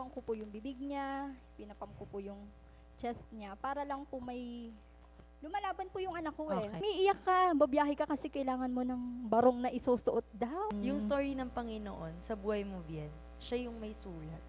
pinapump ko po yung bibig niya, pinapump ko po yung chest niya para lang po may lumalaban po yung anak ko eh. Okay. May iyak ka, babiyahe ka kasi kailangan mo ng barong na isusuot daw. Yung story ng Panginoon sa buhay mo, Bien, siya yung may sulat.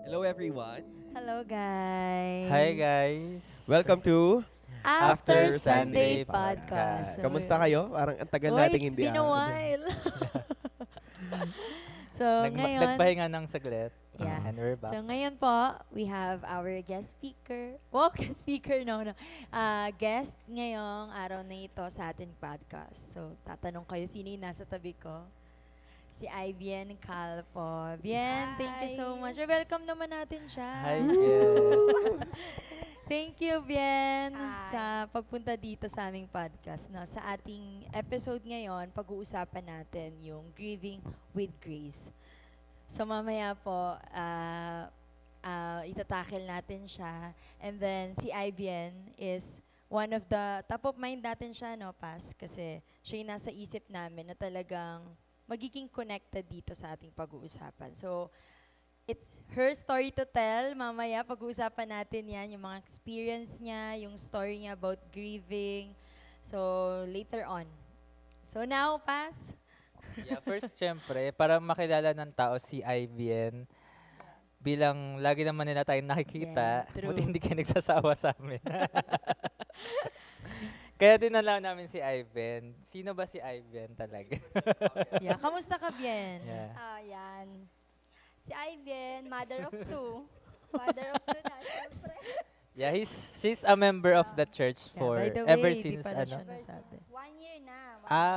Hello everyone. Hello, guys. Hi guys! Welcome to After After Sunday Sunday Podcast. Podcast. Kamusta kayo? Parang ang tagal Oy, nating it's hindi. been a while. So, ngayon, Nagpahinga ng saglit. Yeah. And we're back. so ngayon po, we have our guest speaker. Oh, guest speaker, no. Guest ngayong araw na ito sa ating podcast. So, tatanong kayo, sino yung nasa tabi ko? Si Ivien Calpo. Bien, thank you so Hi. much. Welcome naman natin siya. Hi Bien. Thank you, Bien, Hi. sa pagpunta dito sa aming podcast. No? Sa ating episode ngayon, pag-uusapan natin yung Grieving with Grace. So mamaya po, itatakil natin siya. And then si Ivien is one of the top of mind natin siya, no, Pas? Kasi siya yung nasa isip namin na talagang magiging connected dito sa ating pag-uusapan. So, it's her story to tell. Mamaya, pag-uusapan natin yan, yung mga experience niya, yung story niya about grieving. So, later on. So, now, Pas? Yeah, first syempre, para makilala ng tao si Ivien, bilang lagi naman nila tayong nakikita, Yeah, true. buti hindi kayo nagsasawa sa amin. Kaya dinala namin si Ivien. Sino ba si Ivien talaga? Yeah. Kamusta ka, Bien? Yeah. Yan. Si Ivien, mother of two. Mother of two na, syempre. Yeah, she's a member of the church Yeah, for by the way, ever di since pala siya ano. nasabi. 1 year na. For a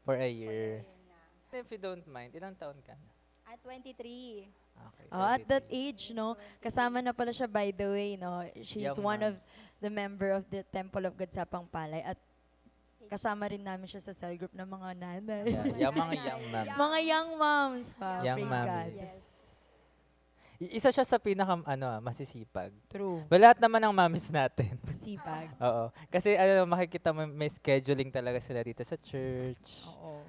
For a year. na. If you don't mind, ilang taon ka na? At 23. Okay, Oh, at that 23. age, no? Kasama na pala siya, by the way, no? She's Young one of moms. the member of the Temple of God sa Pangpalay. At kasama rin namin siya sa cell group ng mga nanay. Yeah, yung mga young moms. Mga young moms. Wow, Young praise mommies. God. Yes. Isa siya sa pinaka masisipag. True. Well, lahat naman ng mommies natin. Sipag. Oo. Kasi makikita mo may scheduling talaga sila dito sa church. Oo.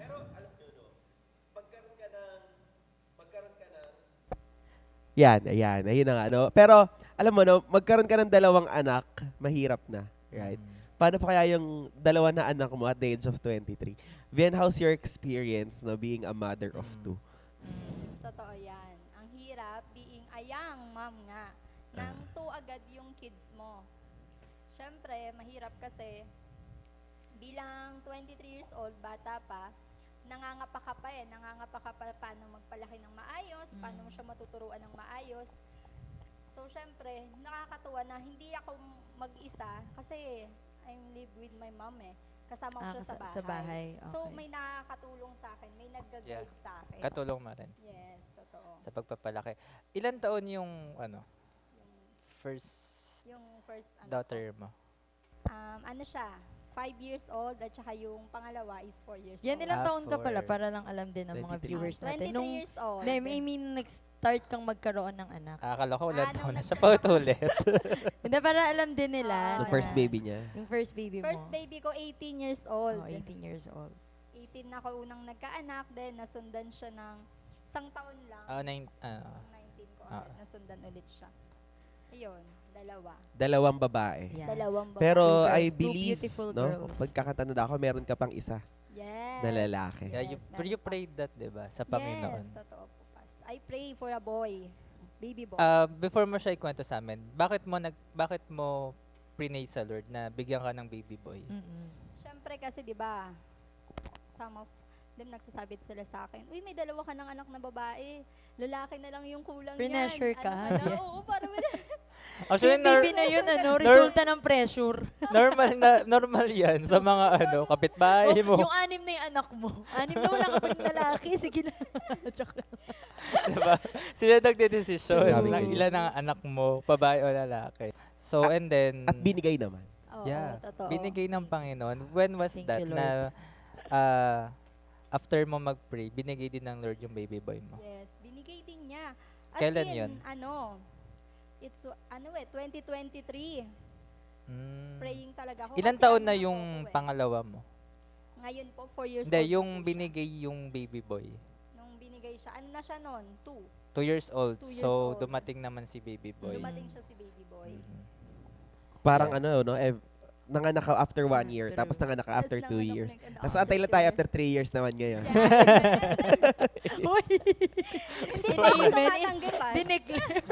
Yan, ayan. Ayun na nga, no? Pero, alam mo, no, magkaroon ka ng dalawang anak, mahirap na. Right? Paano pa kaya yung dalawa na anak mo at the age of 23? Bien, how's your experience, no, being a mother of two? Totoo yan. Ang hirap being a young mom nga. Nang two agad yung kids mo. Siyempre, mahirap kasi bilang 23 years old, bata pa, nangangapa ka pa eh. Nangangapa ka pa paano magpalaki ng maayos, paano mo siya matuturuan ng maayos. So, syempre, nakakatuwa na hindi ako mag-isa kasi I live with my mom eh. Kasama ko siya Sa bahay. So, Okay. may nakakatulong sa akin, may nag-guide Yeah. sa akin. Katulong mo rin Yes, totoo. sa pagpapalaki. Ilan taon yung first Yung first daughter mo? ano siya, 5 years old at saka yung pangalawa is 4 years Yan, old. ilang taon ka pala for para lang alam din ng mga 23. viewers natin. 23 years old. I mean, nag-start kang magkaroon ng anak. Akala ko ilang nung taon na siya nagkaroon pa ulit. Hindi, para alam din nila. Yung na- first baby niya. Yung first baby mo. First baby ko 18 years old. Oh, 18 years old. 18 na ako unang nagkaanak, then nasundan siya ng isang taon lang. Ng 19 ko, Ah. nasundan ulit siya. Ayun, dalawa. Dalawang babae. Yeah. Dalawang babae. Pero Two I girls, two believe, beautiful no, girls. pagkakatanda ako, meron ka pang isa Yes. na lalaki. Yeah, Yes, meron you pa. prayed that, di ba? Sa Panginoon. Yes, totoo po, Pas. I pray for a boy. Baby boy. Before mo siya ikwento sa amin, bakit mo prinay sa Lord na bigyan ka ng baby boy? Mm-mm. Siyempre kasi 'di ba? Some of them nagsasabi sila sa akin, "Uy, may dalawa ka ng anak na babae. Lalaki na lang yung kulang niyan." Pressure ka, Ano, yeah. oo, parang Actually, Yung baby na yun, resulta ng pressure. normal yan sa mga kapitbahay mo. Yung 6 na yung anak mo. 6 na wala ka pa ng lalaki. Sige na. Joke lang. Diba? Sila nagdedesisyon Grabe ng kayo. ilan ang anak mo, babae o lalaki. So, and then, At binigay naman. Oo, yeah, totoo. binigay ng Panginoon. When was Thank that you, Lord. na after mo mag-pray, binigay din ng Lord yung baby boy mo? Yes, binigay din niya. As Kailan in, yun? It's, 2023. Mm. Praying talaga ako. Ilan kasi taon ano na ako yung eh. pangalawa mo? Ngayon po, 4 years Hindi, old na yung po siya. binigay yung baby boy. Nung binigay siya, ano na siya noon? 2. 2 years old. 2 years So, old. dumating naman si baby boy. Dumating siya si baby boy. Mhm. Parang Yeah. no, nanganak ka after 1 year, True. tapos nanganak ka after Tas 2 nanganak years. ulit, Tapos after antay lang 2 tayo years. after 3 years naman ngayon. Uy! Hindi pa ako Amen. tumatanggi pa. Dineclare.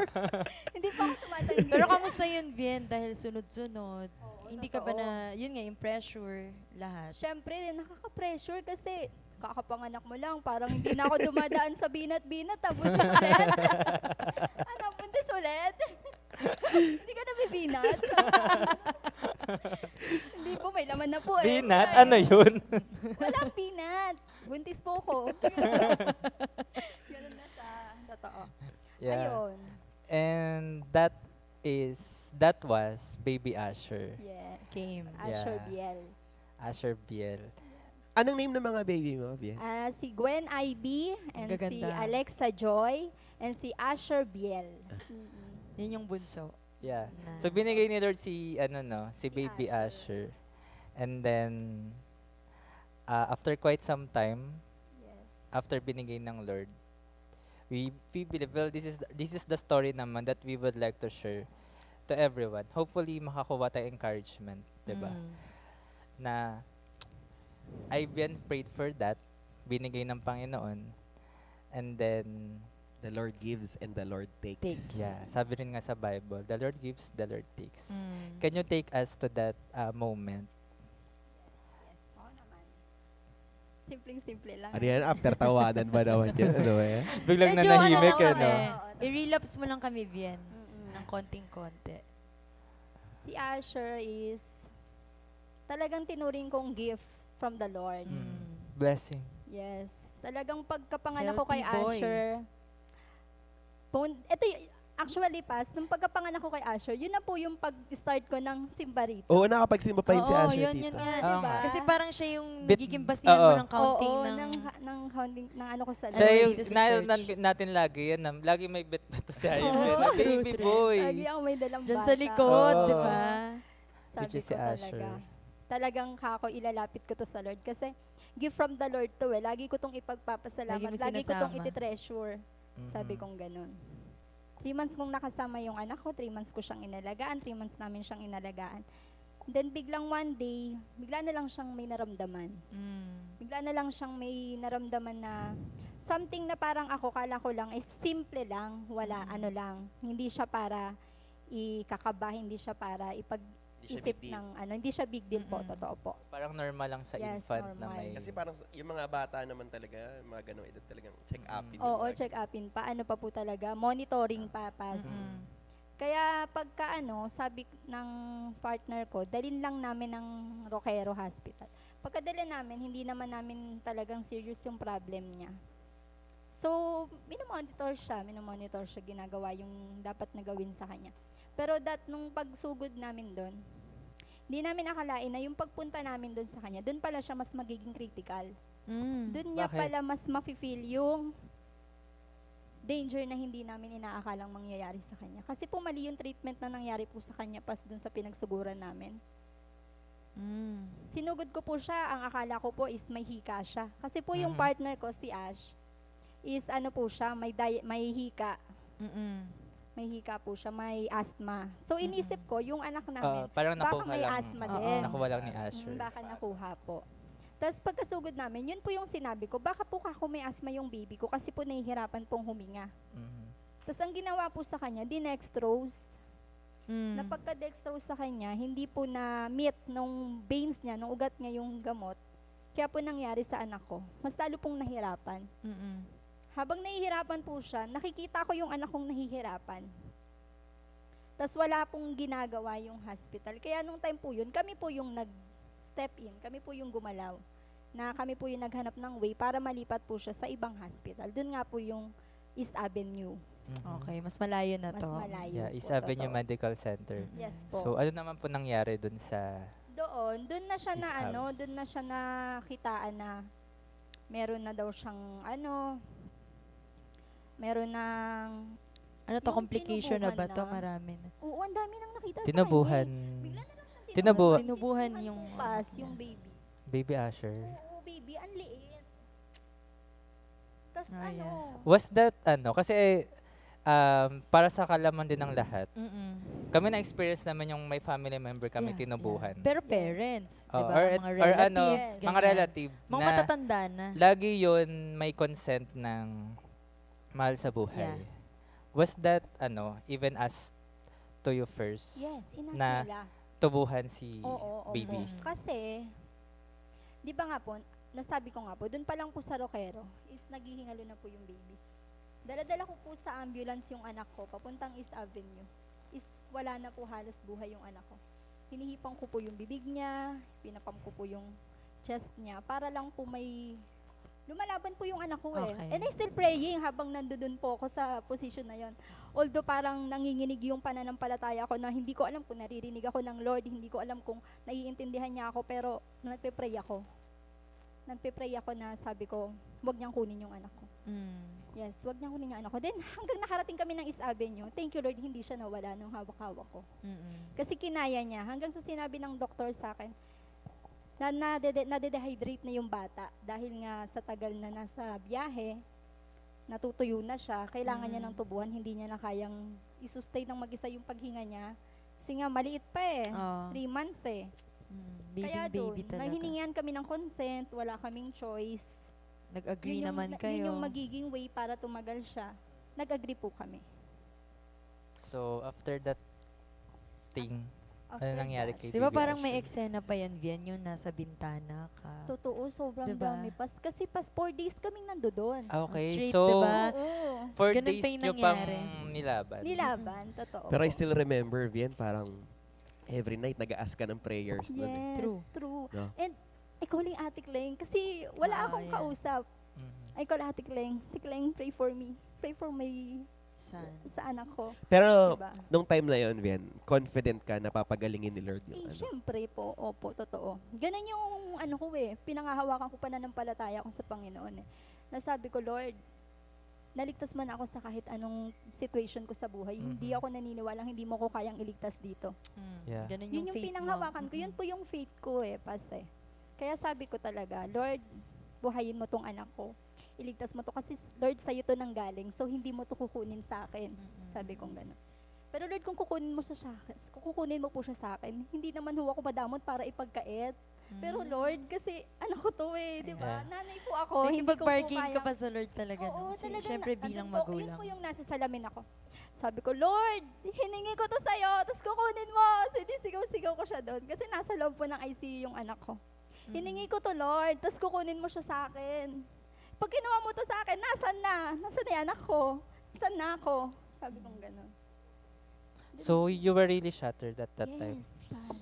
Hindi pa ako tumatanggi. Pero kamusta yun, Bien? Dahil sunod-sunod. Oo, Hindi ka ba totoo. na, yun nga, yung pressure, lahat. Siyempre, nakaka-pressure kasi kakapanganak mo lang, parang hindi na ako dumadaan sa binat-binat, buntis ulit. Ano, buntis ulit? Hindi ka nabibinat? Hindi po, may laman na po eh. Binat? Ay, Ano yun? Walang binat. Buntis po ko. Ganun na siya. Totoo. Yeah. Ayun. And that was Baby Asher. Yes. Came. Asher Yeah. Biel. Asher Biel. Anong name ng mga baby mo, Bien? Si Gwen IB and si Gaganda. Alexa Joy and si Asher Biel. Mm-mm. Yun yung bunso. Yeah. Na- So binigay ni Lord si si Si Baby Asher. Asher. And then after quite some time, Yes. after binigay ng Lord, we believe, well, this is the story naman that we would like to share to everyone. Hopefully makakuha tayong encouragement, 'di ba? Mm. Na I've been prayed for that, binigay ng Panginoon. And then The Lord gives and the Lord takes. Takes. yeah, sabi rin nga sa Bible, the Lord gives, the Lord takes. Mm. Can you take us to that moment? Yes. Oo naman. Simpleng-simple lang. Ano yan? After tawanan ba naman yan? Ano eh? Biglang Medyo nanahimik ano, no? I-relapse mo lang kami, Bien. Mm-mm. Ng konting-konti. Si Asher is talagang tinuring kong gift from the Lord. Mm. Blessing. Yes. Talagang pagkapanganak ko kay Healthy boy. Asher, actually, nung pagkapanganak ko kay Asher, yun na po yung pag-start ko ng simba rito. Oo, nakapagsimba pa yun si Oo, Asher yun, dito. yun nga. Oo diba? nga. Kasi parang siya yung Bit- nagiging basihan mo oo. ng counting Oo, ng... ng counting, ng ano ko sa Siya Lord, yung dito sa naalala church. natin lagi yan. Lagi may bet na to si Ayon. Oo. Baby boy. Lagi ako may dalang Diyan bata. sa likod, Oo. di ba? Sabi Which is ko si Asher. talaga. Talagang kako ilalapit ko to sa Lord. Kasi gift from the Lord to eh. Lagi ko tong ipagpapasalamat. Lagi mo Lagi ko tong sinasama. ititreasure. Sabi Mhm. kong ganun. 3 months kong nakasama yung anak ko, 3 months ko siyang inalagaan, 3 months namin siyang inalagaan. Then biglang one day, bigla na lang siyang may naramdaman. Mm. Bigla na lang siyang may naramdaman na something na parang ako, kala ko lang, is simple lang, wala, ano lang. Hindi siya para ikakaba, hindi siya para ipag-isip ng ano, hindi siya big deal po, Mm-mm. totoo po. Parang normal lang sa Yes, infant na normal. may... Kasi parang yung mga bata naman talaga, mga ganong edad talagang check-upin. Oo, check-upin pa, ano pa po talaga, monitoring pa, pas. Mm-mm. Kaya pagka sabi ng partner ko, dalhin lang namin ng Roquero Hospital. Pagkadala namin, hindi naman namin talagang serious yung problem niya. So, minomonitor siya, ginagawa yung dapat na gawin sa kanya. Pero nung pagsugod namin doon, hindi namin akalain na yung pagpunta namin doon sa kanya, doon pala siya mas magiging critical. Mm. Doon niya Bakit? pala mas mafe-feel yung danger na hindi namin inaakalang mangyayari sa kanya. Kasi po mali yung treatment na nangyari po sa kanya pas doon sa pinagsuguran namin. Mm. Sinugod ko po siya, ang akala ko po is may hika siya. Kasi po yung Mhm. partner ko, si Ash, is po siya, may hika. Mm-mm. May hika po siya, may asthma. So inisip ko, yung anak namin, parang baka nakuha may lang. asthma Oo, din. nakuha lang ni Asher. baka nakuha po. Tapos pagkasugod namin, yun po yung sinabi ko, baka po ako may asthma yung baby ko kasi po nahihirapan pong huminga. Mhm. Tapos ang ginawa po sa kanya, dinextrose. Mm. Na pagka-dextrose sa kanya, hindi po na-meet nung veins niya, nung ugat niya yung gamot. Kaya po nangyari sa anak ko. Mas lalo pong nahirapan. Mm-mm. Habang nahihirapan po siya, nakikita ko yung anak kong nahihirapan. Tapos wala pong ginagawa yung hospital. Kaya nung time po yun, kami po yung nag-step in, kami po yung gumalaw. Na kami po yung naghanap ng way para malipat po siya sa ibang hospital. Doon nga po yung East Avenue. Mhm. Okay, mas malayo na Mas to. malayo Yeah, po. East Avenue totoo. Medical Center. Yes po. So, ano naman po nangyari dun sa... Doon na siya East na Ave. doon na siya nakitaan na meron na daw siyang meron ng Ano to, Yung complication na ba to? tinubuhan na. Marami na. Oo, ang dami nang nakita Tinubuhan. sa kanya. Bigla na lang siyang Tinubuhan. Tinubuhan yung... Pas, yung baby. Baby Asher. Oo, baby, ang liit. Tapos Ah, ano, yeah. Was that kasi para sa kalaman din ng lahat, Mm-mm. kami na-experience naman yung may family member kami Yeah, tinubuhan. yeah. Pero parents, Oo, di ba? or, Mga or relatives, Yes. mga ganyan. relative Mga na matatanda na. lagi yun may consent ng mahal sa buhay. Yeah. Was that even as to you first yes, inas na nila. tubuhan si Oo, baby? Mm. Kasi, di ba nga po, nasabi ko nga po, dun pa lang po sa Roquero, is naghihingalo na po yung baby. Dala-dala ko po sa ambulance yung anak ko, papuntang East Avenue. Is wala na po halos buhay yung anak ko. Hinihipang ko po yung bibig niya, pinapam ko po yung chest niya, para lang po may lumalaban po yung anak ko eh. Okay. And I still praying habang nandoon po ako sa position na yon. Although parang nanginginig yung pananampalataya ko na hindi ko alam kung naririnig ako ng Lord, hindi ko alam kung naiintindihan niya ako, pero nagpe-pray ako. Nagpe-pray ako na sabi ko, huwag niyang kunin yung anak ko. Mm. Yes, wag niyang kunin yung anak ko. Then, hanggang nakarating kami ng East Avenue, thank you Lord, hindi siya nawala nung hawak-hawak ko. Mm-mm. Kasi kinaya niya, hanggang sa sinabi ng doktor sa akin, na nade-dehydrate na yung bata dahil nga sa tagal na nasa biyahe, natutuyo na siya, kailangan niya ng tubuhan, hindi niya na kayang isustain ng mag-isa yung paghinga niya. Kasi nga, maliit pa eh. Oo. 3 months eh. Kaya Baby doon, talaga. hiningihan kami ng consent, wala kaming choice. Nag-agree Yun yung- naman kayo. Yun yung magiging way para tumagal siya. Nag-agree po kami. So, after that thing, After nangyari that, kay Di ba Baby parang may Asher? eksena pa yan, Vian, yung nasa bintana ka. totoo, sobrang Diba? dami. Kasi 4 days kaming nandoon. Okay, Straight, so diba? Oo. 4 Ganun days pa yung nyo pang nangyari. nilaban. Nilaban, totoo. Pero I po. still remember, Vian, parang every night nag-ask ka ng prayers. Yes, Nun, eh. true. No? And I calling Ate Kleng kasi wala Ah, akong yeah. kausap. Mhm. I call Ate Kleng. Ate Kleng, pray for me. Pray for my San? sa anak ko. Pero, Diba? nung time na yon, Vian, confident ka na papagalingin ni Lord yung Eh, ano. syempre po. Opo, totoo. Ganun yung ano ko eh. Pinangahawakan ko pananampalataya ko sa Panginoon eh. Nasabi ko, Lord, naligtas man ako sa kahit anong situation ko sa buhay. Hindi Mhm. ako naniniwalang hindi mo ko kayang iligtas dito. Yeah. Ganun Yun yung faith pinanghawakan mo. ko. Yun po yung faith ko eh, pas eh. Kaya sabi ko talaga, Lord, buhayin mo tong anak ko. Iligtas mo to kasi Lord, sa'yo to nanggaling. So, hindi mo to kukunin sa akin. Sabi kong gano'n. Pero Lord, kung kukunin mo siya sa akin, kung kukunin mo po siya sa akin, hindi naman ho ako madamot para ipagkait. Pero Lord, kasi anak ko to eh, di ba? Yeah. Nanay po ako, hindi ko po Nakikipag-bargain ka kayang- pa sa Lord talaga. Oo, no? Kasi talaga. syempre bilang Andun po, magulang. Yun po yung nasa salamin ako. Sabi ko, Lord, hiningi ko to sa'yo, tapos kukunin mo. Sinisigaw-sigaw ko siya doon. Kasi nasa loob po ng ICU yung anak ko. Hiningi ko to, Lord, tapos kukunin mo siya sa akin. Pag kinuha mo to sa akin, nasan na? Nasan na yung anak ko? Saan na ako? Sabi kong gano'n. So, you were really shattered at that time. Yes, pas.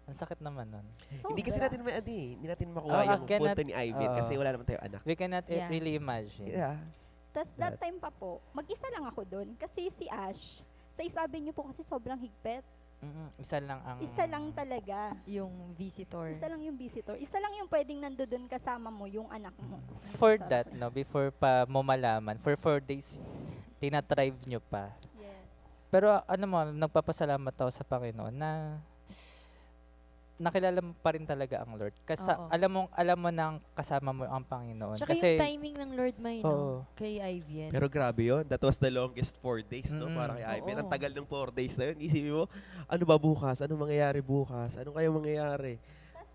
Ang sakit naman nun. Hindi kasi Sobra. natin hindi natin makuha Oh, yung cannot- punto ni Ivan kasi oo. wala naman tayong anak. We cannot Yeah. really imagine. Yeah. Tapos that time pa po, mag-isa lang ako doon. Kasi si Ash, sa isabi niyo po kasi sobrang higpit. Isa lang ang... Isa lang talaga. Yung visitor. Isa lang yung visitor. Isa lang yung pwedeng nandoon kasama mo, yung anak mo. Before that, before pa mo malaman, for 4 days, tinatrive nyo pa. Yes. Pero nagpapasalamat ako sa Panginoon na nakilala mo pa rin talaga ang Lord. Kasi Oo. alam mo nang kasama mo ang Panginoon. Tsaka Kasi yung timing ng Lord may, Oo. no? Kay Ivan. Pero grabe yun. That was the longest 4 days, no? Mm-mm. Para kay Ivan. Oo. Ang tagal ng 4 days na yun. Isipin mo, ano ba bukas? Ano mangyayari bukas? Ano kaya mangyayari?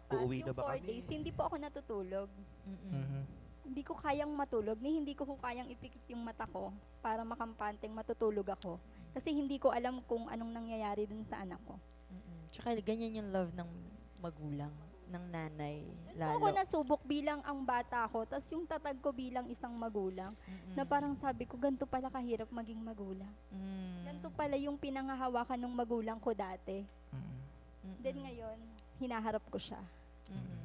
Tapos Uuwi yung na ba 4 kami? days, hindi po ako natutulog. Mm-mm. Mhm. Hindi ko kayang matulog, hindi ko kayang ipikit yung mata ko para makampanteng matutulog ako. Kasi hindi ko alam kung anong nangyayari dun sa anak ko. Mm-mm. Tsaka ganyan yung love ng magulang, ng nanay, Doon po ako lalo. nasubok bilang ang bata ko, tas yung tatag ko bilang isang magulang. Mm-mm. Na parang sabi ko, ganito pala kahirap maging magulang. Mm. Ganito pala yung pinangahawakan ng magulang ko dati. Mhm. Mm-mm. Then ngayon, hinaharap ko siya. Mm-mm.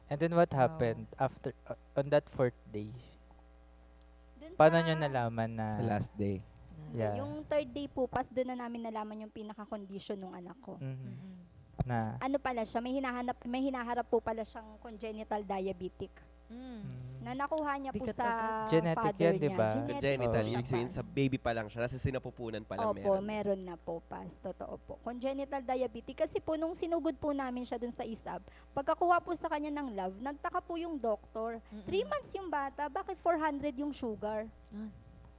And then what Wow. happened after on that 4th day? Dun Paano sa- nyo nalaman na... Sa last day. Yeah. Yung 3rd day po, pas doon na namin nalaman yung pinaka-condition ng anak ko. Mhm. Mm-mm. Na... Ano pala siya, may hinaharap po pala siyang congenital diabetic. Mm. Mm. Na nakuha niya po Bigat sa agad. Genetic father yan, di niya. ba? Genetic Congenital, po siya, ibig sabihin Pas. sa baby pa lang siya, nasa sinapupunan pa lang Opo, meron. meron na po, Pas. Totoo po. Congenital diabetes. Kasi po, nung sinugod po namin siya dun sa ISAB, pagkakuha po sa kanya ng love, nagtaka po yung doktor. 3 months yung bata, bakit 400 yung sugar?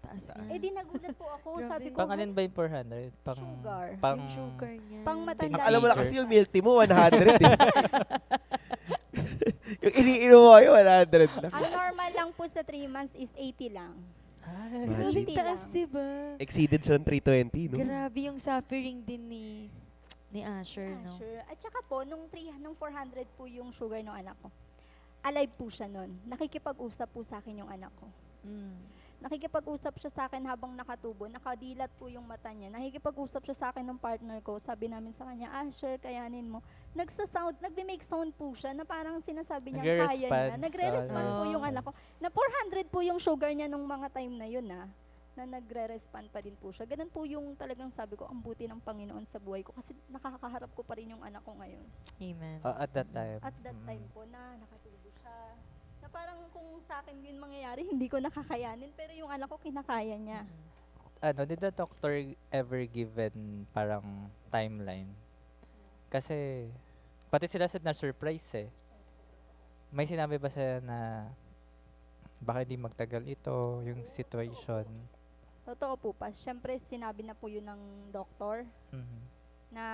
Taas Taas. nga. Eh di nagulat po ako. Grabe. Sabi ko, Pang alin ba yung 400? Pang, Sugar. Pang, Yung sugar niya. pang matanda. Alam mo na yung kasi sugar. yung milk tea mo, 100 eh. Yung iniinom mo kayo, 100 lang. Ang normal lang po sa 3 months is 80 lang. Ay, Imagine. Grabe 80 taas, lang. diba? Exceeded siya ng 320, no? Grabe yung suffering din ni Asher, Ah, no? sure. At saka po, nung 400 po yung sugar ng anak ko, alive po siya nun. Nakikipag-usap po sa akin yung anak ko. Nakikipag-usap siya sa akin habang nakatubo, nakadilat po yung mata niya. Nakikipag-usap siya sa akin ng partner ko. Sabi namin sa kanya, Asher, kayanin mo. Nagme-make sound po siya na parang sinasabi niya kaya niya. Nagre-response. Nagre-respond po Oh. yung anak ko. Na 400 po yung sugar niya nung mga time na yun na nagre-respond pa din po siya. Ganun po yung talagang sabi ko, ang buti ng Panginoon sa buhay ko kasi nakakaharap ko pa rin yung anak ko ngayon. Amen. at that time. At that time po na nakatubo siya. Na parang kung sa akin yun mangyayari, hindi ko nakakayanin. Pero yung anak ko, kinakaya niya. Ano, did the doctor ever given parang timeline? Kasi, pati sila na surprise eh. May sinabi ba sila na baka hindi magtagal ito, yung situation? Totoo po pa. Siyempre, sinabi na po yun ng doktor. Mhm. Na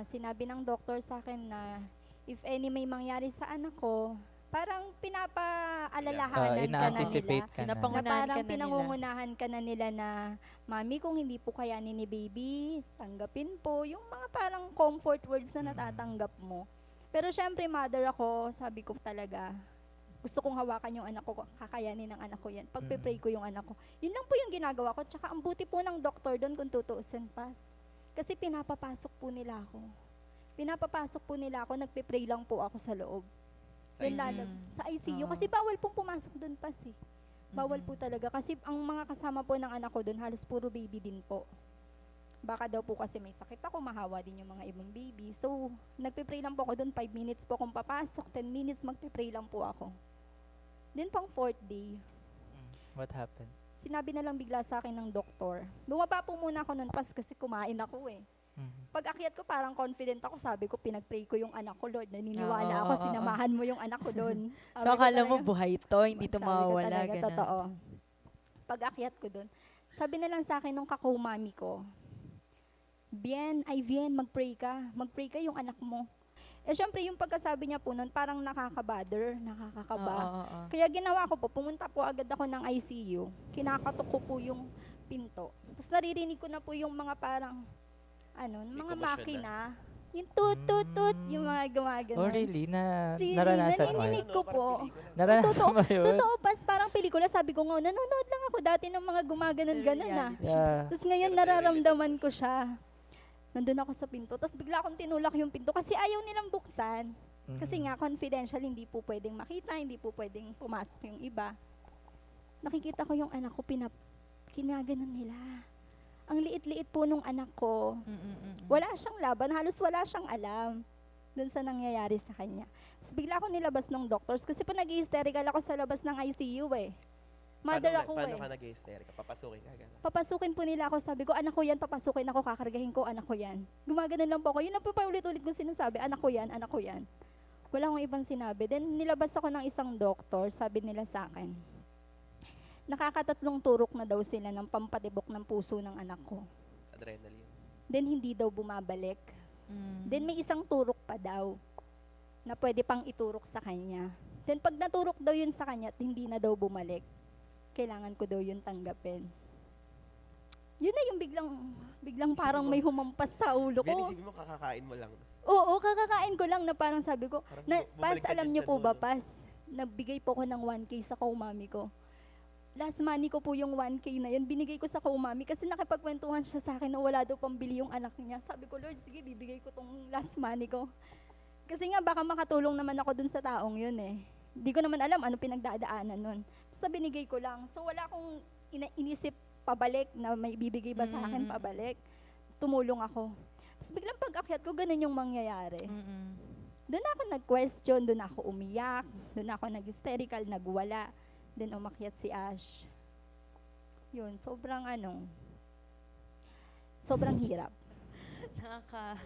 sinabi ng doktor sa akin na if any may mangyari sa anak ko, parang pinapaalalahanan ka na ina-anticipate nila. ka na. Na Pinapangunahan parang ka na nila. pinangungunahan ka na nila na, Mami, kung hindi po kayanin ni baby, tanggapin po. Yung mga parang comfort words na natatanggap mo. Pero syempre, mother ako, sabi ko talaga, gusto kong hawakan yung anak ko, kakayanin ng anak ko yan. Pagpe-pray ko yung anak ko. Yun lang po yung ginagawa ko. Tsaka ang buti po ng doktor doon kung tutuusin, Pas. Kasi pinapapasok po nila ako. Pinapapasok po nila ako, nagpe-pray lang po ako sa loob. Sa Then ICU. sa ICU. Oo. Kasi bawal pong pumasok doon, Pas eh. Bawal po talaga. Kasi ang mga kasama po ng anak ko doon, halos puro baby din po. Baka daw po kasi may sakit ako, mahawa din yung mga ibang baby. So, nagpe-pray lang po ako doon, 5 minutes po akong papasok, 10 minutes magpe-pray lang po ako. Then pang 4th day, What happened? sinabi na lang bigla sa akin ng doktor. Bumaba po muna ako nun, Pas, kasi kumain ako eh. Mhm. Pag akyat ko, parang confident ako. Sabi ko, pinag-pray ko yung anak ko, Lord. Naniniwala Oo, ako, oo, sinamahan mo yung anak ko doon. So, akala mo buhay to, hindi to Sabi ko mawawala. talaga, Ganun. totoo. Pag akyat ko doon, sabi na lang sa akin nung kakumami ko, Bien, magpray ka. Magpray ka yung anak mo. Eh, syempre, yung pagkasabi niya po nun, parang nakaka-bother, nakakakaba. Oo. Kaya ginawa ko po, pumunta po agad ako ng ICU. Kinakatok ko po yung pinto. Tapos naririnig ko na po yung mga parang, mga commotion makina. Yung tut-tut-tut, yung mga gumagano. Oh, really? Really? Naranasan mo yun? Nanininig ko po. Naranasan mo yun? Totoo, Pas, parang pelikula. Sabi ko nga, nanonood lang ako dati ng mga gumaganon-ganon ah. Yeah. Tapos ngayon nararamdaman ko siya. Nandun ako sa pinto. Tapos bigla akong tinulak yung pinto kasi ayaw nilang buksan. Kasi nga, confidential, hindi po pwedeng makita, hindi po pwedeng pumasok yung iba. Nakikita ko yung anak ko, kinaganon nila. Ang liit-liit po nung anak ko. Wala siyang laban, halos wala siyang alam dun sa nangyayari sa kanya. Tapos bigla ako nilabas ng doctors kasi po nag-hysterical ako sa labas ng ICU eh. Mother ako Paano eh. ka nag-hysteric? Papasukin ka gano'n. Papasukin po nila ako, sabi ko, anak ko yan, papasukin ako, kakargahin ko, anak ko yan. Gumagano lang po ako. Yun ang paulit-ulit ko sinasabi, anak ko yan, anak ko yan. Wala akong ibang sinabi. Then nilabas ako ng isang doktor, sabi nila sa akin, nakakatatlong turok na daw sila ng pampatibok ng puso ng anak ko. Adrenaline. Then hindi daw bumabalik. Then may isang turok pa daw na pwede pang iturok sa kanya. Then pag naturok daw yun sa kanya at hindi na daw bumalik, kailangan ko daw yun tanggapin. Yun na yung biglang parang may humampas sa ulo ko. Bien, isipin mo, kakakain mo lang. Oo, kakakain ko lang na parang sabi ko, Parang Pas, bumalik ka alam din niyo dyan po mo, ba, no? Pas, nagbigay po ko ng 1K sa kaumami ko. Last money ko po yung 1K na yun, binigay ko sa kaumami kasi nakipagkwentuhan siya sa akin na wala daw pambili yung anak niya. Sabi ko, Lord, sige, bibigay ko tong last money ko. Kasi nga, baka makatulong naman ako dun sa taong yun eh. Hindi ko naman alam ano pinagdadaanan nun. Basta binigay ko lang. So wala akong inisip pabalik na may bibigay ba sa akin pabalik. Tumulong ako. Tapos biglang pag-akyat ko, ganun yung mangyayari. Doon ako nag-question, doon ako umiyak, doon ako nag-hysterical, nagwala. Then umakyat si Ash. Yun, sobrang hirap. Nakaka...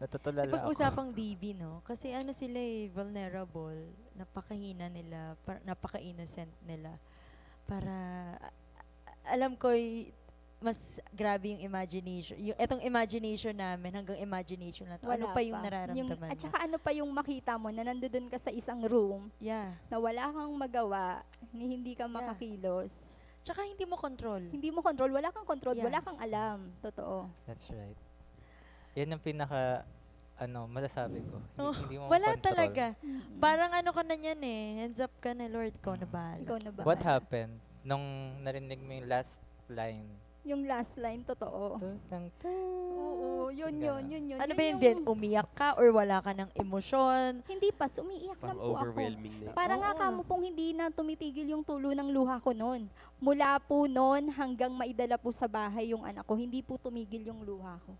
Natutulala ako. Pag-usapang baby, no? Kasi ano sila vulnerable. Napakahina nila, napaka-innocent nila. Para, alam ko, mas grabe yung imagination. Etong imagination namin, hanggang imagination lang to. Ano Wala pa yung nararamdaman At mo? saka ano pa yung makita mo na nandoon ka sa isang room Yeah. na wala kang magawa, ni hindi ka Yeah. makakilos. Tsaka hindi mo control. Hindi mo control, wala kang control, Yeah. wala kang alam. Totoo. That's right. Yan ang pinaka, masasabi ko. Oh, Hindi mo wala control. talaga. Parang ano ka na yan hands up ka na, Lord, ikaw na Mm. bahala. Ikaw na ba? What happened nung narinig mo yung last line? Yung last line, totoo. Tutang Oo, yun. Ano ba yun, Yun Vin? Umiyak ka or wala ka ng emosyon? Hindi pa, umiiyak lang Pang po ako. overwhelming na. Para nga Oo. kamo pong hindi na tumitigil yung tulo ng luha ko noon. Mula po noon hanggang maidala po sa bahay yung anak ko, hindi po tumigil yung luha ko.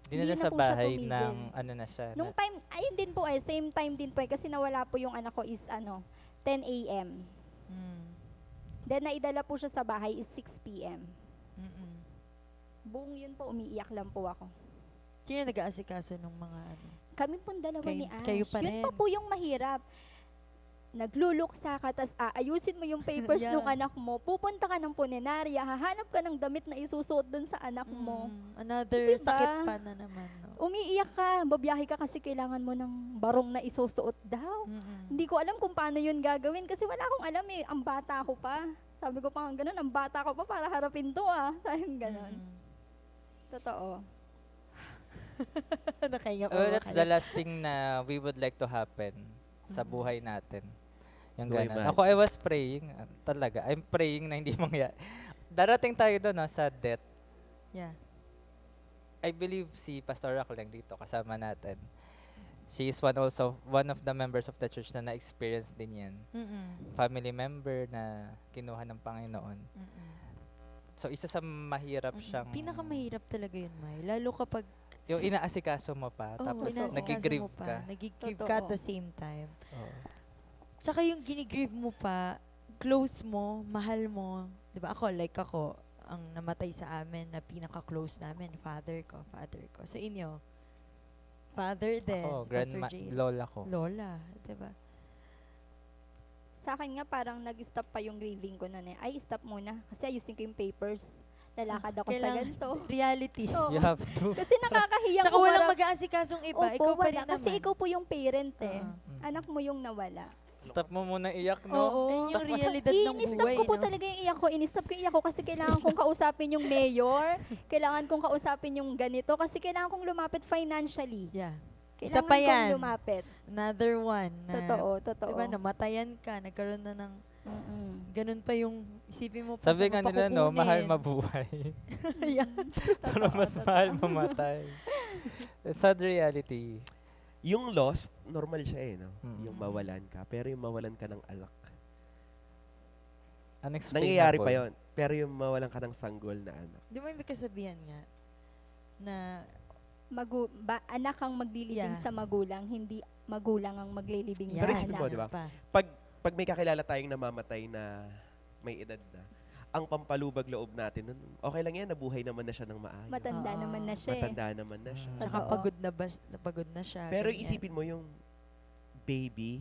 Dinala Hindi na sa po siya bahay tumigil. ng na siya. Nung time, ayun din po same time din po kasi nawala po yung anak ko is 10 a.m. Then naidala po siya sa bahay is 6 p.m. Buong yun po, umiiyak lang po ako. Sino nag-aasikaso ng mga ano? Kami pong dalawa ni Ash. Kayo pa Yun rin. pa po yung mahirap. Nagluluksa ka, tas aayusin mo yung papers Yeah. ng anak mo, pupunta ka ng punerarya, hahanap ka ng damit na isusuot dun sa anak mo. Another Diba? sakit pa na naman, no? Umiiyak ka, babiyahe ka kasi kailangan mo ng barong na isusuot daw. Hindi ko alam kung paano yun gagawin kasi wala akong alam Ang bata ko pa. Sabi ko pa ganun, ang bata ko pa para harapin to Sabi ganun. Totoo. Nakahinga pa Well, ba that's kayo? the last thing na we would like to happen sa Mm. buhay natin. Yung No ganun. imagine. Ako, I was praying. Talaga. I'm praying na hindi mangyari. Darating tayo doon, sa death. Yeah. I believe si Pastor Rackling dito, kasama natin. She is one of the members of the church na na-experience din yan. Family member na kinuha ng Panginoon. So, isa sa mahirap siyang... Pinakamahirap talaga yun, May. Lalo kapag Yung inaasikaso mo pa, tapos inaasikaso nagigrieve mo pa, ka. Nagigrieve ka at Totoo. the same time. Oo. Tsaka yung ginigrieve mo pa, close mo, mahal mo. Diba ako, ang namatay sa amin na pinaka-close namin, father ko. Sa inyo, father din, Ako, Pastor Jay. lola ko. Lola, diba? Sa akin nga parang nag-stop pa yung grieving ko noon Ay, stop muna. Kasi ayusin ko yung papers. Lalakad ako sa Kailangan- ganito. Reality. Oo. You have to. Kasi nakakahiyang Tsaka walang umarap. mag-aasikasong iba. Opo, Ikaw pa rin wala. Kasi naman. ikaw po yung parent Oo. Anak mo yung nawala. Stop mo muna iyak, no? Oo. Ayun yung realidad ng I-stop buhay, ko po no? talaga yung iyak ko. In-stop ko yung iyak ko kasi kailangan kong kausapin yung mayor. Kailangan kong kausapin yung ganito. Kasi kailangan kong lumapit financially. Yeah. Kailangan Isa pa yan. kong lumapit. Another one. Na, Totoo. Diba, namatayan ka, nagkaroon na ng, Mm-mm. ganun pa yung, isipin mo pa Sabi sa nga nila, no, mapakukunin. mahal mabuhay. Yeah. Pero mas mahal mamatay. Sad reality. Yung lost, normal siya no? Mm. Yung mawalan ka. Pero yung mawalan ka ng alak. Unexplainable. Nangyayari pa yon. Pero yung mawalan ka ng sanggol na anak. Di ba may kasabihan nga, na, Anak ang maglilibing Yeah. sa magulang, hindi magulang ang maglilibing Pero sa isipin anak. mo, di ba? pa. Pag may kakilala tayong namamatay na may edad na, ang pampalubag loob natin, nun, okay lang yan, nabuhay naman na siya ng maayos. Matanda Oo. naman na siya Matanda naman na siya. Tsaka Totoo. pagod na siya. Pero ganyan. isipin mo yung baby,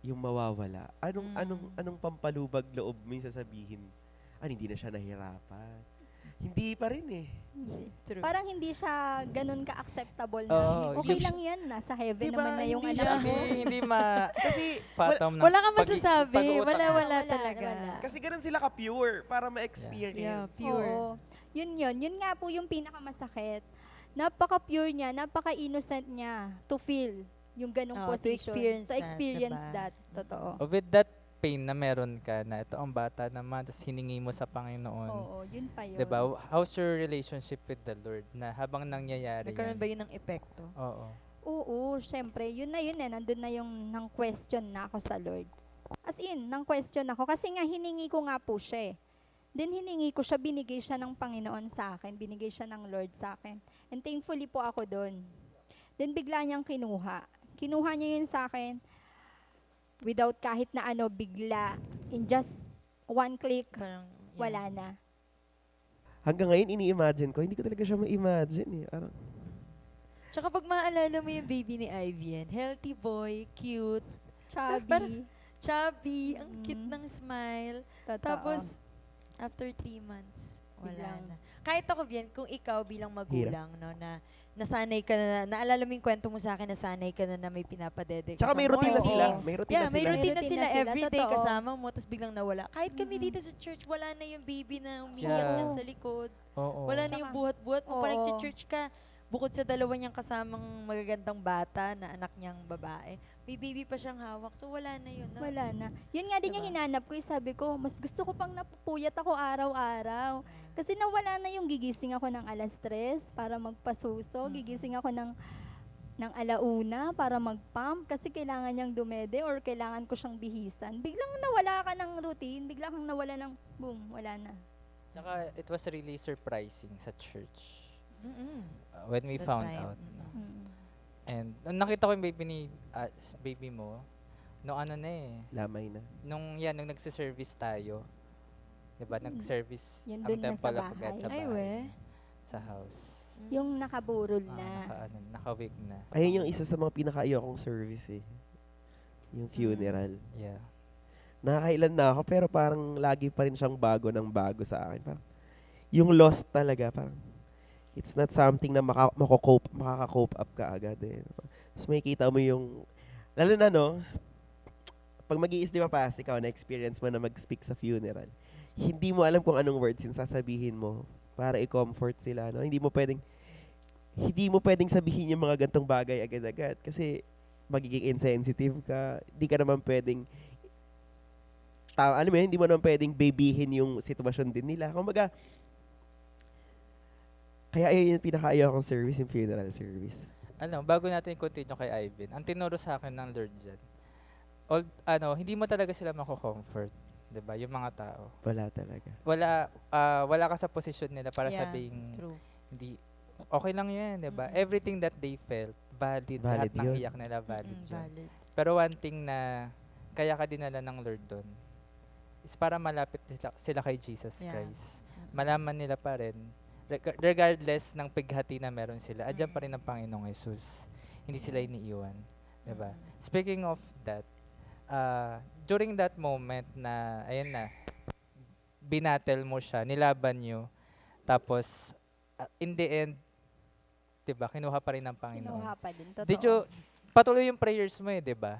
yung mawawala. Anong pampalubag loob mo yung sasabihin? Hindi na siya nahirapan. Hindi pa rin eh. True. Parang hindi siya ganun ka-acceptable na. Oo, Okay hindi lang yan, nasa heaven Diba, naman na yung hindi anak siya- mo. Hindi Kasi, fathom ng Wala kang pag- masasabi. pag-uutak. Wala Wala, talaga. wala. kasi ganun sila ka-pure para ma-experience. Yeah, pure. Oo. Yun. Yun nga po yung pinakamasakit. Napaka-pure niya, napaka-innocent niya to feel yung ganung Oo, to position. experience To that, experience diba? that. Totoo. With that pain na meron ka na ito ang bata naman, tapos hiningi mo sa Panginoon. Oo, yun pa yun. Diba? How's your relationship with the Lord na habang nangyayari Nagkaroon yan? ba yun ng epekto? Oo. Oo, syempre. Yun nandun na yung nang question na ako sa Lord. As in, nang question ako. Kasi nga, hiningi ko nga po siya eh. Then hiningi ko siya, binigay siya ng Panginoon sa akin. Binigay siya ng Lord sa akin. And thankfully po ako doon. Then bigla niyang kinuha. Kinuha niya yun sa akin. without kahit na ano, bigla, in just one click, Parang, yeah. wala na. Hanggang ngayon, ini-imagine ko, hindi ko talaga siya ma-imagine eh. Parang, Tsaka pag maaalala mo yung baby ni Ivian, healthy boy, cute, Chubby. chubby, ang cute Mm. ng smile. Totoo. Tapos, after 3 months, wala Biglang. na. Kahit ako, Bien, kung ikaw bilang magulang, no, na nasanay ka na, naalala mo yung kwento mo sa akin, nasanay ka na may pinapadede ka tsaka sa may routine na morning. sila. May routine Yeah, na may sila. routine na May sila routine na sila, everyday totoo. kasama mo, tapos biglang nawala. Kahit kami Mhm. dito sa church, wala na yung baby na umiiyak Yeah. dyan sa likod. Oo. Wala na yung Tsaka- buhat-buhat mo. Parang Oo. church ka, bukod sa dalawa niyang kasamang magagandang bata na anak niyang babae, may baby pa siyang hawak. So wala na yun. No? Wala na. Yun nga din yung Diba? hinanap ko. Sabi ko, mas gusto ko pang napupuyat ako araw-araw. Kasi nawala na yung gigising ako ng 3:00 para magpasuso. Mm. Gigising ako ng 1:00 para mag-pump kasi kailangan niyang dumede or kailangan ko siyang bihisan. Biglang nawala ka ng routine, bigla kang nawala ng boom, wala na. Tsaka it was really surprising sa church Mm-mm. when we That found time. out. No? Mm. And nung nakita ko yung baby ni baby mo, no ano na eh. Lamay na. Nung nagsiservice tayo. 'Di ba? Mm. Nag-service Yun ang dun na sa Temple of God bahay. sa Ay, bahay. we. Sa house. Yung nakaburol Ah, na. naka-wig na. Ayun yung isa sa mga pinaka-ayokong service eh. Yung funeral. Yeah. Nakakailan na ako, pero parang lagi pa rin siyang bago ng bago sa akin. Parang, yung lost talaga, parang, it's not something na makaka-cope up ka agad eh. Tapos makikita mo yung, lalo na no, pag mag-iis, di ba pas, ikaw na-experience mo na mag-speak sa funeral, hindi mo alam kung anong words yung sasabihin mo para i-comfort sila. No? Hindi mo pwedeng sabihin yung mga gantong bagay agad-agad kasi magiging insensitive ka. Hindi ka naman pwedeng alam mo yun, hindi mo naman pwedeng babyhin yung sitwasyon din nila. Kumbaga, kaya ayun yung pinaka-ayaw kong service, yung funeral service. Bago natin continue kay Ivan, ang tinuro sa akin ng Lord dyan, hindi mo talaga sila mako-comfort. 'Di ba? Yung mga tao. Wala talaga. Wala ka sa posisyon nila para Yeah, sabing True. hindi okay lang 'yan, 'di ba? Mm-mm. Everything that they felt, valid lahat Valid ng yun. iyak nila valid Mm-mm, yun. valid. Pero one thing na kaya ka dinala ng Lord doon is para malapit sila kay Jesus Yeah. Christ. Malaman nila pa rin, regardless ng pighati na meron sila, andyan pa rin ang Panginoong Jesus. Hindi sila Yes. iniiwan. Diba? Mm-mm. Speaking of that, during that moment na, ayun na, binatel mo siya, nilaban nyo, tapos, in the end, diba, kinuha pa rin ng Panginoon. Kinuha pa din, totoo. Did you, patuloy yung prayers mo eh, di ba?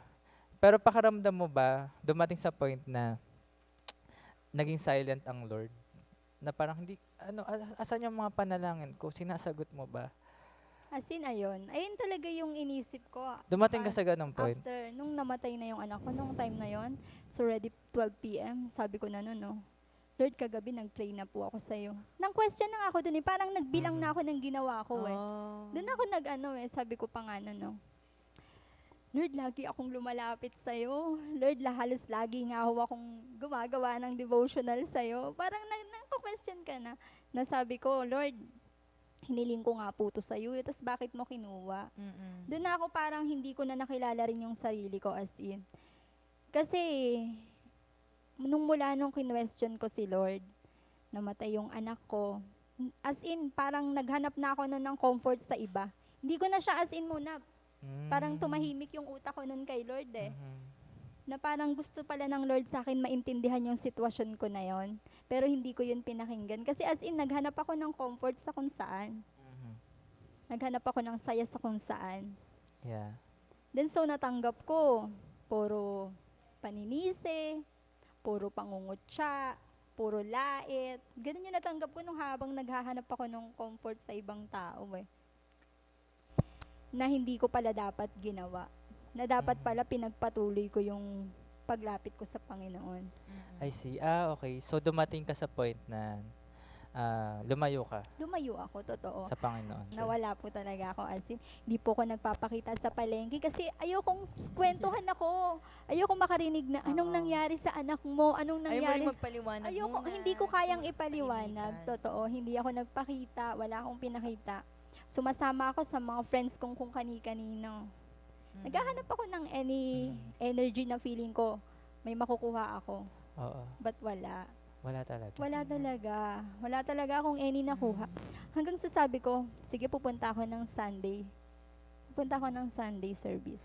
Pero pakaramdam mo ba, dumating sa point na naging silent ang Lord? Na parang hindi, asan yung mga panalangin ko? Sinasagot mo ba? As in, ayun talaga yung inisip ko. Dumating ka sa ganong point? After, nung namatay na yung anak ko, nung time na yon, so ready 12 p.m., sabi ko na no, Lord, kagabi nag-pray na po ako sa'yo. Nang question na nga ako dun eh, parang nagbilang na ako ng ginawa ko eh. Oh. Doon ako sabi ko pa nga no, Lord, lagi akong lumalapit sa'yo. Lord, halos lagi nga ako akong gumagawa ng devotional sa'yo. Parang nagko-question ka na. Nasabi ko, Lord, hiniling ko nga po to sa'yo. Tapos bakit mo kinuha? Mm-mm. Doon na ako parang hindi ko na nakilala rin yung sarili ko as in. Kasi, nung kinwestiyon ko si Lord, namatay yung anak ko, as in, parang naghanap na ako nun ng comfort sa iba. Hindi ko na siya as in muna, parang tumahimik yung utak ko nun kay Lord eh. Mhm. Na parang gusto pala ng Lord sa akin maintindihan yung sitwasyon ko na yon. Pero hindi ko yun pinakinggan. Kasi as in, naghanap ako ng comfort sa kung saan. Mhm. Naghanap ako ng saya sa kung saan. Yeah. Then so natanggap ko, puro paninisi, puro pangungutya, puro lait. Ganun yung natanggap ko nung habang naghahanap ako ng comfort sa ibang tao eh. Na hindi ko pala dapat ginawa. Na dapat Mhm. pala pinagpatuloy ko yung paglapit ko sa Panginoon. Mm-mm. I see. Okay. So, dumating ka sa point na lumayo ka Lumayo ako, totoo. sa Panginoon. Nawala po talaga ako as in. Hindi po ako nagpapakita sa palengke kasi ayokong kwentuhan ako. Ayokong makarinig na anong Oo. nangyari sa anak mo, anong Ayaw mo nangyari. rin magpaliwanag Ayoko, muna. hindi ko kayang So, ipaliwanag. tahimikan. Totoo, hindi ako nagpakita, wala akong pinakita. Sumasama ako sa mga friends kong kung kani-kanino. Naghahanap ako ng any energy na feeling ko may makukuha ako. Oo. But wala. Wala talaga. Wala talaga. Wala talaga akong any nakuha. Hanggang sa sabi ko, sige pupunta ako ng Sunday. Pupunta ako ng Sunday service.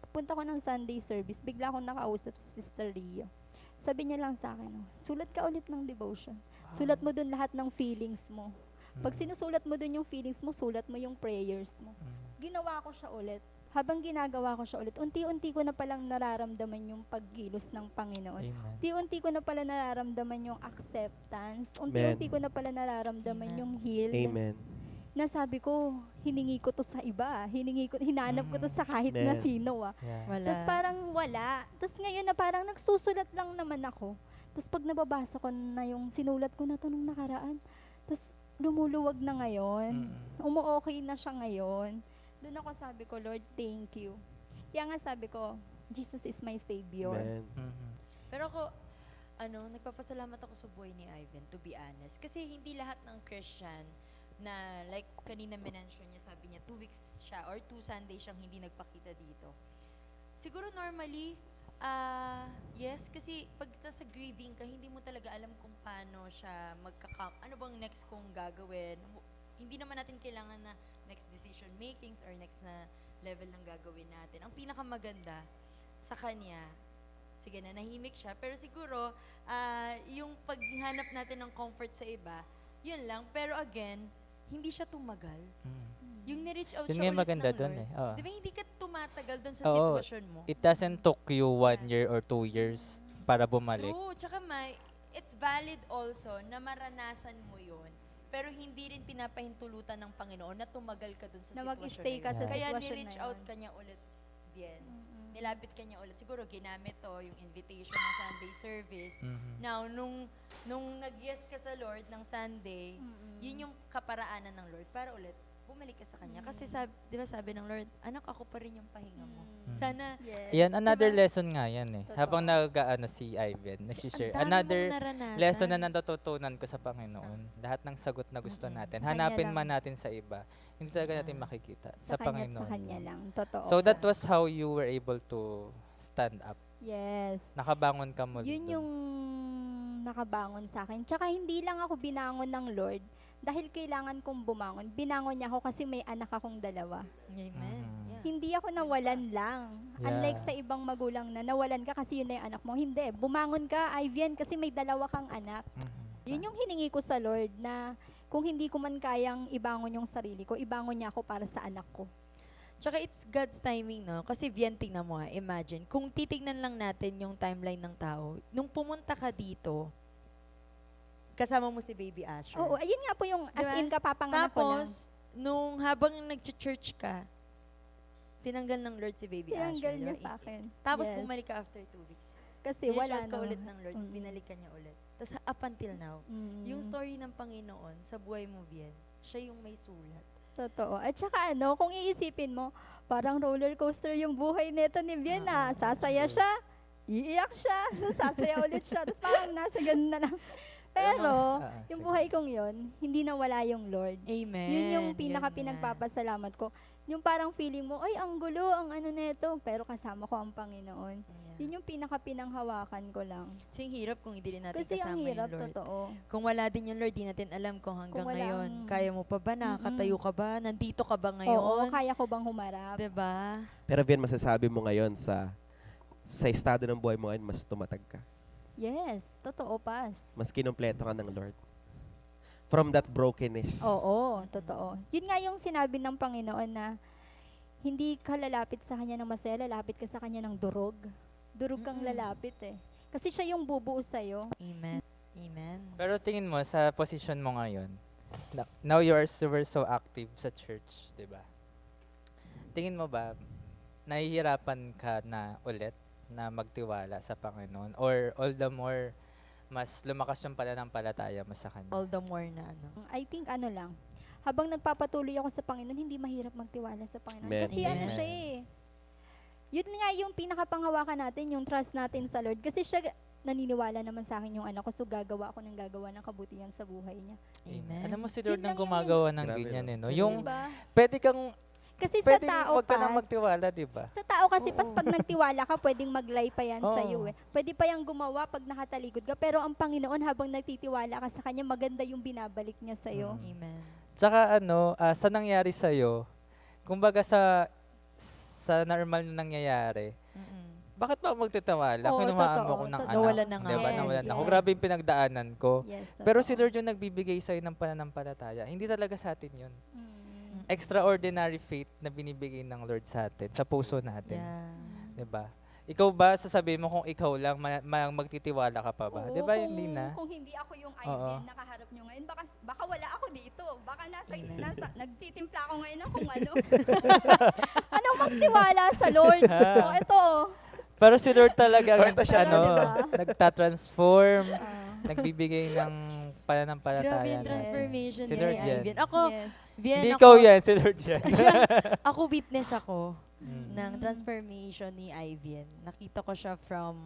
Pupunta ako ng Sunday service. Bigla akong nakausap si Sister Rio. Sabi niya lang sa akin, sulat ka ulit ng devotion. Sulat mo dun lahat ng feelings mo. Pag sinusulat mo dun yung feelings mo, sulat mo yung prayers mo. Ginawa ko siya ulit. Habang ginagawa ko siya ulit, unti-unti ko na palang nararamdaman yung pagkilos ng Panginoon. Amen. Unti-unti ko na pala nararamdaman yung acceptance. Unti-unti ko na pala nararamdaman Amen. yung heal. Amen. Na sabi ko, hiningi ko to sa iba. Hinanap ko to sa kahit na Amen. sino. Yeah. Wala. Tapos parang wala. Tapos ngayon na parang nagsusulat lang naman ako. Tapos pag nababasa ko na yung sinulat ko na to nung nakaraan, tapos lumuluwag na ngayon. Umu-okay na siya ngayon. Doon ako sabi ko, Lord, thank you. Kaya nga sabi ko, Jesus is my Savior. Amen. Pero ako, nagpapasalamat ako sa buhay ni Ivan, to be honest. Kasi hindi lahat ng Christian na, like, kanina mention niya, sabi niya, 2 weeks siya, or 2 Sundays siyang hindi nagpakita dito. Siguro normally, yes, kasi pag nasa grieving ka, hindi mo talaga alam kung paano siya ano bang next kong gagawin. Hindi naman natin kailangan na next decision makings or next na level ng gagawin natin. Ang pinakamaganda sa kanya, sige na, nahimik siya, pero siguro, yung paghanap natin ng comfort sa iba, yun lang. Pero again, hindi siya tumagal. Yung ni-reach out Yun siya nga yung ulit maganda ng dun Lord. eh. Oo. Di ba hindi ka tumatagal dun sa Oo. sitwasyon mo? It doesn't took you 1 year or 2 years para bumalik. True. Tsaka it's valid also na maranasan mo yun. Pero hindi rin pinapahintulutan ng Panginoon na tumagal ka dun sa Na sitwasyon mag-stay na ka yun. sa Kaya sitwasyon ni-reach na out yun. ka niya ulit, Bien. Nilapit ka niya ulit. Siguro ginamit to, yung invitation ng Sunday service. Now, nung nag-yes ka sa Lord ng Sunday, yun yung kaparaanan ng Lord para ulit bumalik ka sa Kanya. Kasi di ba sabi ng Lord, anak, ako pa rin yung pahinga mo. Sana, Yes. Ayan, another Diba? lesson nga yan eh. Totoo. Habang si Ivan, nag-share. ang dami Another mong naranasan. lesson na natututunan ko sa Panginoon. Lahat ng sagot na gusto natin. Sa Kanya Hanapin lang. man natin sa iba. Hindi talaga natin makikita. Sa kanya at Panginoon. sa kanya lang. Totoo. So that was how you were able to stand up. Yes. Nakabangon ka muli. Yun dun. yung nakabangon sa akin. Tsaka hindi lang ako binangon ng Lord dahil kailangan kong bumangon. Binangon niya ako kasi may anak akong 2. Amen. Mhm. Yeah. Hindi ako nawalan lang. Yeah. Unlike sa ibang magulang na nawalan ka kasi yun na yung anak mo. Hindi. Bumangon ka, Ivan, kasi may 2 kang anak. Mhm. Yun yung hiningi ko sa Lord na kung hindi ko man kayang ibangon yung sarili ko, ibangon niya ako para sa anak ko. Tsaka it's God's timing, no? Kasi Vian, tingnan mo ha, imagine, kung titignan lang natin yung timeline ng tao, nung pumunta ka dito, kasama mo si Baby Asher. Oo, ayun nga po yung as Diba? in kapapanganak ko lang. Tapos, nung habang nag-church ka, tinanggal ng Lord si Baby Tinanggal Asher. niya di ba? sa akin. Tapos Yes. bumalik ka after 2 weeks. Kasi wala Ni-shout ka na. ulit ng Lord, tapos Mm. binalikan niya ulit. Tapos up until now, yung story ng Panginoon sa buhay mo, Vian, siya yung may sulat. Totoo. At saka kung iisipin mo, parang roller coaster yung buhay nito ni Vienna. Sasaya siya, iiyak siya, sasaya ulit siya. Tapos parang nasa ganun na lang. Pero, yung buhay kong yon hindi nawala yung Lord. Amen. Yun yung Yun pinaka-pinagpapasalamat ko. Yung parang feeling mo, ay, ang gulo, ang ano neto. Pero kasama ko ang Panginoon. yan. Yun yung pinaka-pinanghawakan ko lang. Kasi ang hirap kung hindi rin natin Kasi ang kasama hirap, yung Lord. totoo. Kung wala din yung Lord, di natin alam kung hanggang Kung wala ngayon, ang- kaya mo pa ba, nakakatayo ka ba, nandito ka ba Oo, ngayon? kaya ko bang humarap? Diba? Pero Vian, masasabi mo ngayon sa estado ng buhay mo ngayon, mas tumatag ka. Yes, totoo, pas. Mas kinumpleto ka ng Lord. From that brokenness. Oo, totoo. Yun nga yung sinabi ng Panginoon na hindi ka lalapit sa Kanya ng masaya, lalapit ka sa Kanya ng durog. Durog kang lalapit eh. Kasi siya yung bubuo sa'yo. Amen. Amen. Pero tingin mo, sa position mo ngayon, now you were so active sa church, di ba? Tingin mo ba, nahihirapan ka na ulit na magtiwala sa Panginoon? Or all the more, mas lumakas yung pananampalataya mo sa Kanya? All the more na ano. I think lang, habang nagpapatuloy ako sa Panginoon, hindi mahirap magtiwala sa Panginoon. Amen. Kasi Amen. siya eh. Yun nga yung pinakapanghawakan natin, yung trust natin sa Lord. Kasi siya, naniniwala naman sa akin yung anak ko, so gagawa ako ng gagawa ng kabutihan sa buhay niya. Amen. Alam mo si Lord Yun nang lang yun gumagawa ng Grabe, ganyan no? eh, no? Pero Yung Diba? pwede kang Kasi sa Pwede tao, wag ka nang Pas, magtiwala, di ba? sa tao kasi pas pag nagtiwala ka, pwedeng maglay pa yan Oo. sa'yo eh. Pwede pa yang gumawa pag nakatalikod ka. Pero ang Panginoon, habang nagtitiwala ka sa Kanya, maganda yung binabalik niya sa'yo. Amen. Tsaka sa nangyari sa'yo, kumbaga sa normal na nangyayari, Mm-mm. bakit pa ako magtitiwala? Oo, Kinuhaan mo totoo, ako ng totoo. anak. Nawalan na nga Diba? ako. Nawalan Yes, ako. yes. Grabe yung pinagdaanan ko. Yes, Pero totoo. si Lord yung nagbibigay sa'yo ng pananampalataya. Hindi talaga sa atin yun. Mm. Extraordinary faith na binibigay ng Lord sa atin, sa puso natin. Yeah. Diba? Ikaw ba, sasabihin mo kung ikaw lang, magtitiwala ka pa ba? Oo, Diba? Hindi na. Kung hindi ako yung Oo. IBN nakaharap nyo ngayon, baka wala ako dito. Baka Amen. nagtitimpla ako ngayon ng kung ano. Anong magtiwala sa Lord? Oh, ito oh. Pero si Lord talaga ang Kwenta siya, diba? nagtatransform, Ah. nagbibigay ng pananampalataya. Grabe yung na- transformation Si ni Lord yan. Ivan. Ako, Yes. Bien, Hindi ako, ikaw yan, si Lord yan. ako witness ako Mm. ng transformation ni Ivan. Nakita ko siya from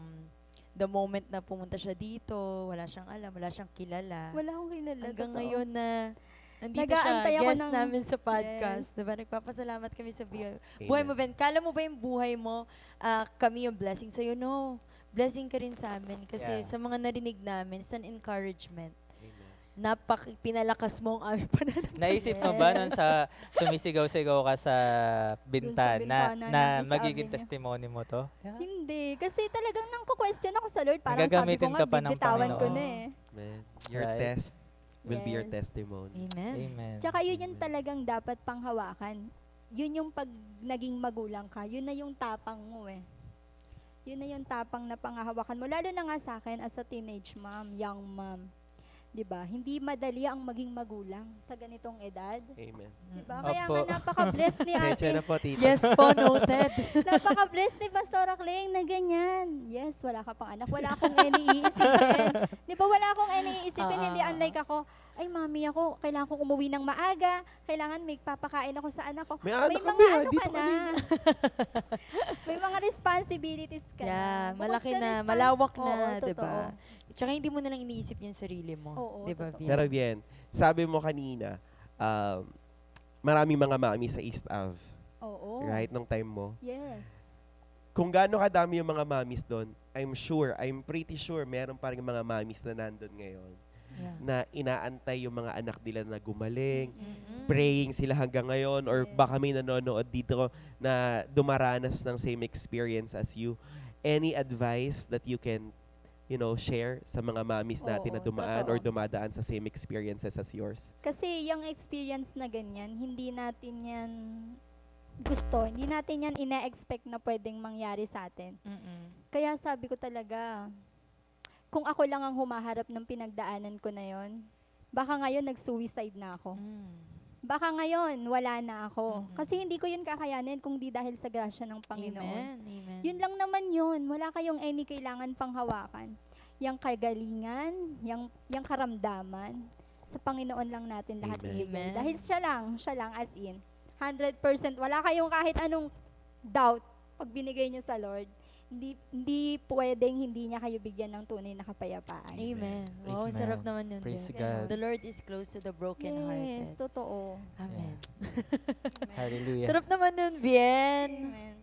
the moment na pumunta siya dito, wala siyang alam, wala siyang kilala. Wala akong kilala. Hanggang totoo. ngayon na nandito Nag-aantay siya, ako guest ng- namin sa podcast. Yes. Diba? Nagpapasalamat kami sa buhay mo, Amen. Ben. Kala mo ba yung buhay mo, kami yung blessing sa'yo? No. Blessing ka rin sa amin. Kasi Yeah. sa mga narinig namin, it's an encouragement. Amen. Pinalakas mo ang aming pananampalataya. Naisip mo ba nun sa sumisigaw-sigaw ka sa bintana bintana na namin sa magiging avenue. testimony mo to? Hindi. Kasi talagang nang question ako sa Lord. Parang sabi ko Gagamitin nga, ka pa ng bibitawan ko Panginoon. na eh. Man, your Right. test will be your Yes. testimony. Amen. Amen. Tsaka yun yung Amen. talagang dapat panghawakan. Yun yung pag naging magulang ka, yun na yung tapang mo eh. Yun na yung tapang na panghahawakan mo. Lalo na nga sa akin as a teenage mom, young mom. 'Di ba? Hindi madali ang maging magulang sa ganitong edad. Amen. 'Di ba? Mm-mm. Kaya Opo. nga napaka-bless ni Tensya ate. na po, tita. Yes po, noted. Napaka-bless ni Pastora Kling na ganyan. Yes, wala ka pang anak. Wala akong iniisipin. Di ba wala akong iniisipin? Hindi unlike ako, ay mami ako, kailangan ko umuwi ng maaga. Kailangan may papakain ako sa anak ko. May anak mga kami, ano dito ka na. kami. May mga responsibilities ka Yeah, na. Bukod malaki sa na, respons- malawak Oo, na, totoo. 'di ba? Tsaka hindi mo na lang iniisip yung sarili mo, Oo, 'di ba, totoo. Vin? Pero bien, sabi mo kanina, maraming mga mami sa East Ave, Oo. right, nung time mo. Yes. Kung gaano kadami yung mga mamis doon, I'm pretty sure, meron pa rin mga mamis na nandun ngayon Yeah. na inaantay yung mga anak nila na gumaling, Mm-mm. praying sila hanggang ngayon, or Yes. baka may nanonood dito na dumaranas ng same experience as you. Any advice that you can, share sa mga mamis natin na Oo, dumaan totoo. or dumadaan sa same experiences as yours? Kasi yung experience na ganyan, hindi natin yan gusto. Hindi natin yan ina-expect na pwedeng mangyari sa atin. Mm-mm. Kaya sabi ko talaga, kung ako lang ang humaharap ng pinagdaanan ko na yon, baka ngayon nag-suicide na ako. Mm. Baka ngayon wala na ako. Mm-mm. Kasi hindi ko yun kakayanin kung di dahil sa grasya ng Panginoon. Amen. Amen. Yun lang naman yun. Wala kayong any kailangan pang hawakan. Yang kagalingan, yang karamdaman, sa Panginoon lang natin lahat Amen. ibigay. Amen. Dahil siya lang as in. 100%. Wala kayong kahit anong doubt pag binigay nyo sa Lord. Hindi pwedeng hindi niya kayo bigyan ng tunay na kapayapaan. Amen. Wow, Amen. sarap naman yun. Praise Vin. God. The Lord is close to the brokenhearted. Yes, totoo. Amen. Hallelujah. Sarap naman nun, Bien. Amen.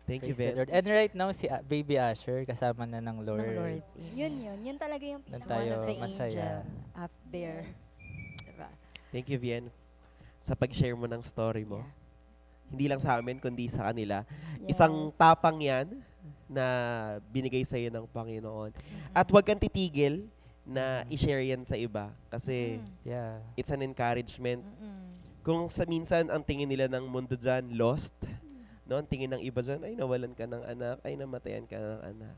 Thank you, Praise the Ben. Lord. And right now, si Baby Asher, kasama na ng Lord. Ng Lord. Yun. Yun talaga yung Doon peace. Is one of tayo the masaya. angel up there. Yes. Diba? Thank you, Vien, sa pag-share mo ng story mo. Yeah. Hindi lang sa amin, kundi sa kanila. Yes. Isang tapang yan na binigay sa iyo ng Panginoon. At huwag kang titigil na i-share yan sa iba. Kasi Yeah. it's an encouragement. Mm-mm. Kung sa minsan ang tingin nila ng mundo dyan, lost, no? Ang tingin ng iba dyan, ay nawalan ka ng anak, ay namatayan ka ng anak.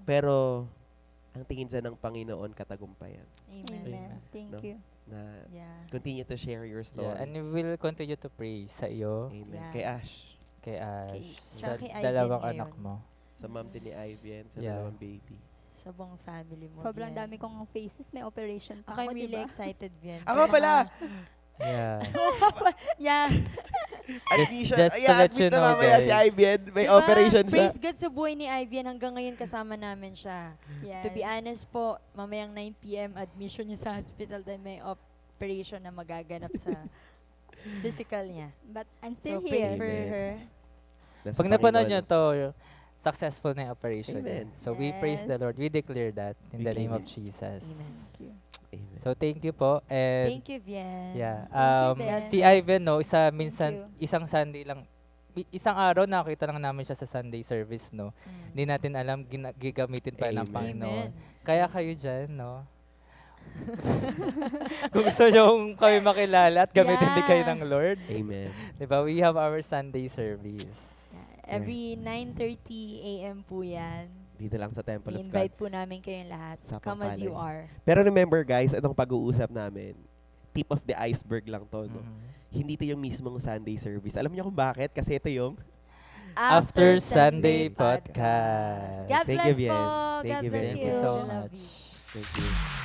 Pero ang tingin dyan ng Panginoon, katagumpayan. Amen. Amen. Thank No? you. Na Yeah. continue to share your story. Yeah. And we will continue to pray sa iyo, Amen. Yeah. Kay Ash, kay Ash, Kay- sa tsaka kay Ivan dalawang ngayon. anak mo. sa mom din ni Ivan, sa Yeah. dalawang baby. Sa buong family mo. Sobrang Bien. dami kong faces. May operation pa Ako ako, I'm really diba? excited, Bien. Ako pala! Yeah. Yeah. Admission. just to Ayan, let admit you na know, mamaya si guys. Ivan. May Diba? operation siya. Praise God sa buhay ni Ivan. Hanggang ngayon kasama namin siya. Yes. To be honest po, mamayang 9 p.m. admission niya sa hospital dahil may operation na magaganap sa Physical niya. But I'm So still pray here. for Amen. her. Nasa Pag napanood nyo Panginoon. to, successful na yung operation niya. Amen. So we praise the Yes. Lord. We declare that in We the name claim of it. Jesus. Amen. Amen. So thank you po. And Thank you, Vien. yeah, Thank you, si Ben. Ivan, no, isang Sunday lang, isang araw nakita lang namin siya sa Sunday service, no. Hindi natin alam, gigamitin pa ng Amen. Panginoon. Amen. Kaya kayo dyan, no? Kung gusto nyo kami makilala at gamitin din kayo Yeah. ng Lord, Amen. diba? We have our Sunday service. Yeah, every 9:30 a.m. po yan. Dito lang sa Temple of God. I-invite po namin kayong lahat. Sa Come as you Pampalay. are. Pero remember guys, anong pag-uusap namin? Tip of the iceberg lang to, no? Mhm. Hindi to yung mismong Sunday service. Alam niyo kung bakit? Kasi ito yung After Sunday podcast. God Thank bless you, Vien. po. Thank God you, bless Vien. Thank you you. so I love much. you. Thank you.